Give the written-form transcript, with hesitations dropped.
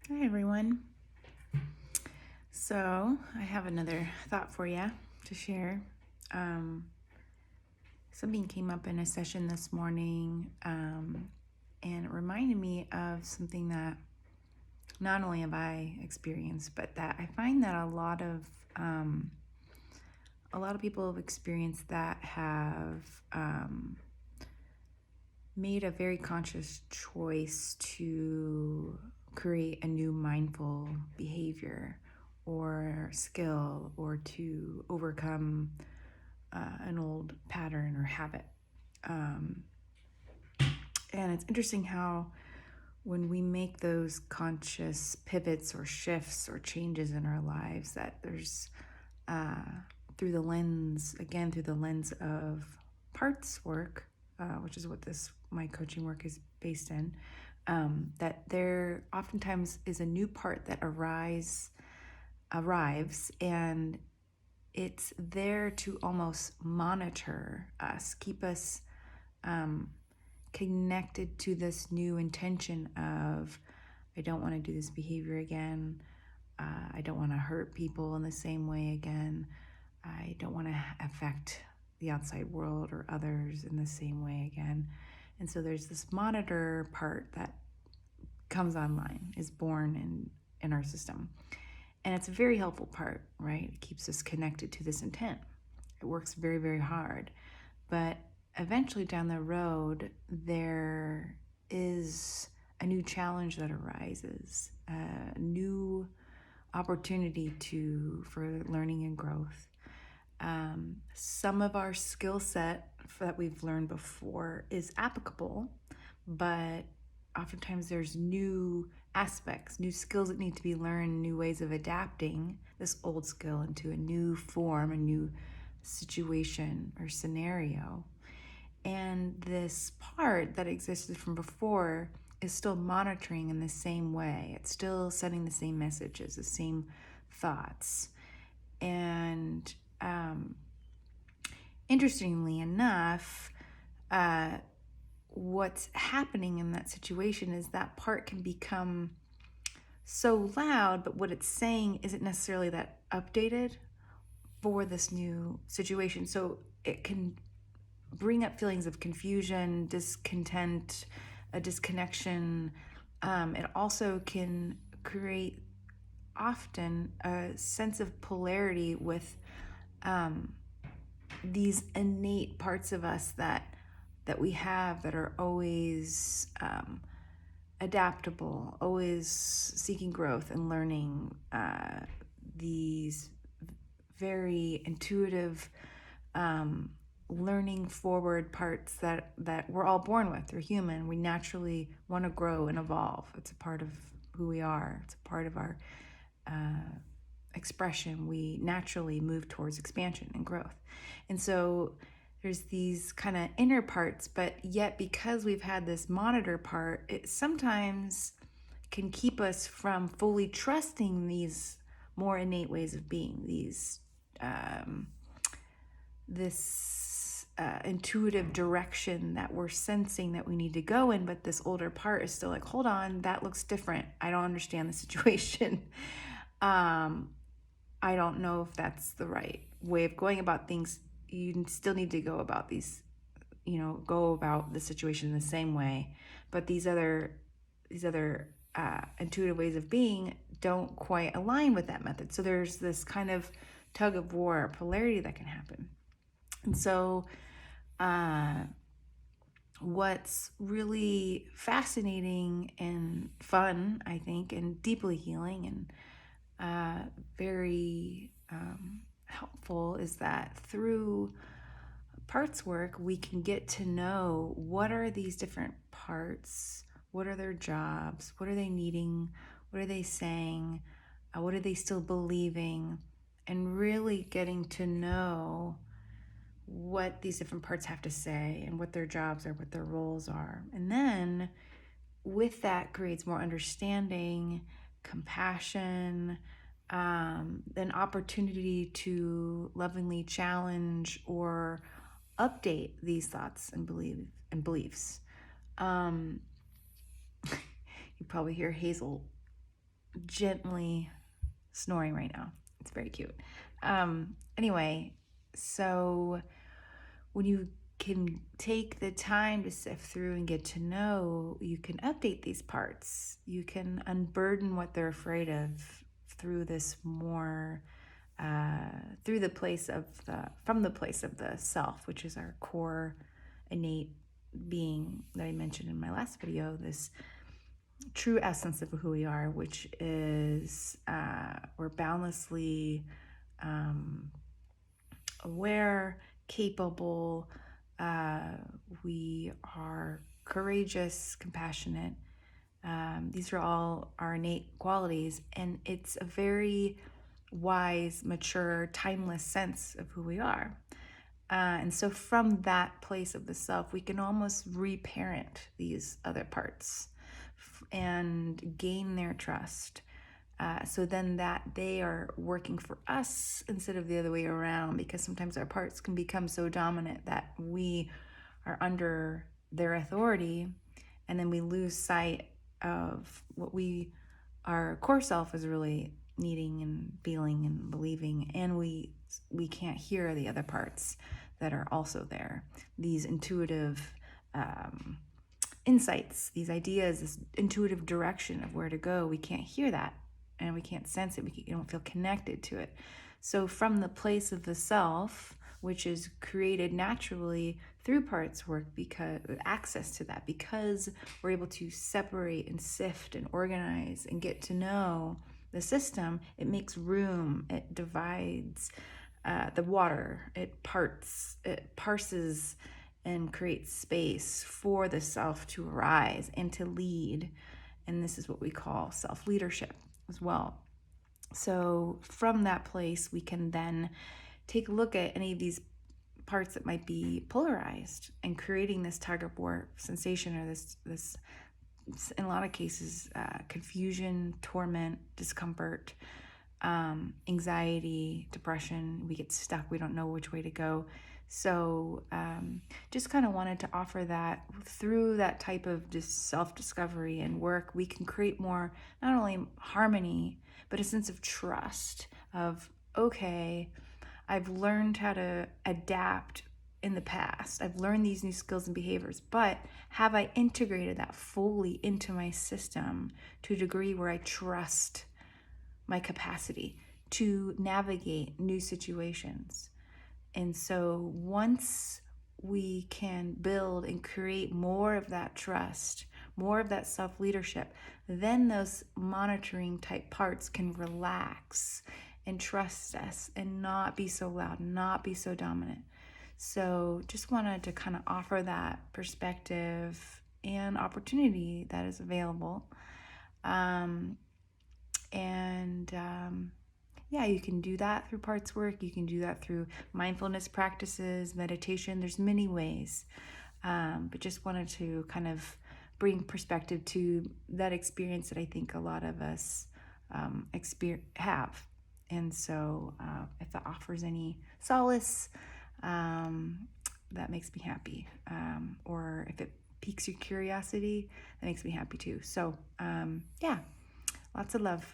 Hi, everyone. So, I have another thought for you to share. Um, Something came up in a session this morning, and it reminded me of something that not only have I experienced, but that I find that a lot of people have experienced that have made a very conscious choice to create a new mindful behavior or skill or to overcome an old pattern or habit. Um, and it's interesting how when we make those conscious pivots or shifts or changes in our lives, that there's uh, through the lens of parts work, which is what this my coaching work is based in, that there oftentimes is a new part that arrives, and it's there to almost monitor us, keep us um, connected to this new intention of, I don't want to do this behavior again. I don't want to hurt people in the same way again. I don't want to affect the outside world or others in the same way again. And so there's this monitor part that comes online, is born in our system. And it's a very helpful part, right? It keeps us connected to this intent. It works very, very hard. But eventually down the road, there is a new challenge that arises, a new opportunity for learning and growth. Some of our skill set that we've learned before is applicable, but oftentimes there's new aspects, new skills that need to be learned, new ways of adapting this old skill into a new form, a new situation or scenario. And this part that existed from before is still monitoring in the same way. It's still sending the same messages, the same thoughts. And interestingly enough, what's happening in that situation is that part can become so loud, but what it's saying isn't necessarily that updated for this new situation. So it can bring up feelings of confusion, discontent, a disconnection. It also can create often a sense of polarity with these innate parts of us that we have that are always adaptable, always seeking growth and learning. These very intuitive, learning forward parts that we're all born with. We're human. We naturally want to grow and evolve. It's a part of who we are. It's a part of our expression. We naturally move towards expansion and growth. And so there's these kind of inner parts, but yet because we've had this monitor part, it sometimes can keep us from fully trusting these more innate ways of being, these this intuitive direction that we're sensing that we need to go in, but this older part is still like, hold on, that looks different. I don't understand the situation. I don't know if that's the right way of going about things. You still need to go about go about the situation the same way, but these other intuitive ways of being don't quite align with that method. So there's this kind of tug of war, polarity that can happen. And so what's really fascinating and fun, I think, and deeply healing and very helpful is that through parts work, we can get to know what are these different parts, what are their jobs, what are they needing, what are they saying, what are they still believing, and really getting to know what these different parts have to say and what their jobs are, what their roles are. And then with that creates more understanding, compassion, an opportunity to lovingly challenge or update these thoughts and beliefs. You probably hear Hazel gently snoring right now. It's very cute. Anyway, so when you can take the time to sift through and get to know, you can update these parts. You can unburden what they're afraid of through this more, through the place of from the place of the self, which is our core innate being that I mentioned in my last video, this true essence of who we are, which is we're boundlessly aware, capable, we are courageous, compassionate. These are all our innate qualities, and it's a very wise, mature, timeless sense of who we are. And so from that place of the self, we can almost reparent these other parts and gain their trust. So then that they are working for us instead of the other way around, because sometimes our parts can become so dominant that we are under their authority, and then we lose sight of what our core self is really needing and feeling and believing, and we can't hear the other parts that are also there, these intuitive insights, these ideas, this intuitive direction of where to go. We can't hear that, and we can't sense it. We don't feel connected to it. So from the place of the self, which is created naturally through parts work, because access to that, because we're able to separate and sift and organize and get to know the system, it makes room, it divides the water, it parses and creates space for the self to arise and to lead. And this is what we call self-leadership as well. So from that place, we can then take a look at any of these parts that might be polarized and creating this tug of war sensation, or this in a lot of cases, confusion, torment, discomfort, anxiety, depression. We get stuck. We don't know which way to go. So just kind of wanted to offer that through that type of just self-discovery and work, we can create more, not only harmony, but a sense of trust of, okay, I've learned how to adapt in the past. I've learned these new skills and behaviors, but have I integrated that fully into my system to a degree where I trust my capacity to navigate new situations? And so once we can build and create more of that trust, more of that self-leadership, then those monitoring type parts can relax and trust us and not be so loud, not be so dominant. So just wanted to kind of offer that perspective and opportunity that is available. Yeah, you can do that through parts work. You can do that through mindfulness practices, meditation. There's many ways. But just wanted to kind of bring perspective to that experience that I think a lot of us have. And so if that offers any solace, that makes me happy. Or if it piques your curiosity, that makes me happy too. So yeah, lots of love.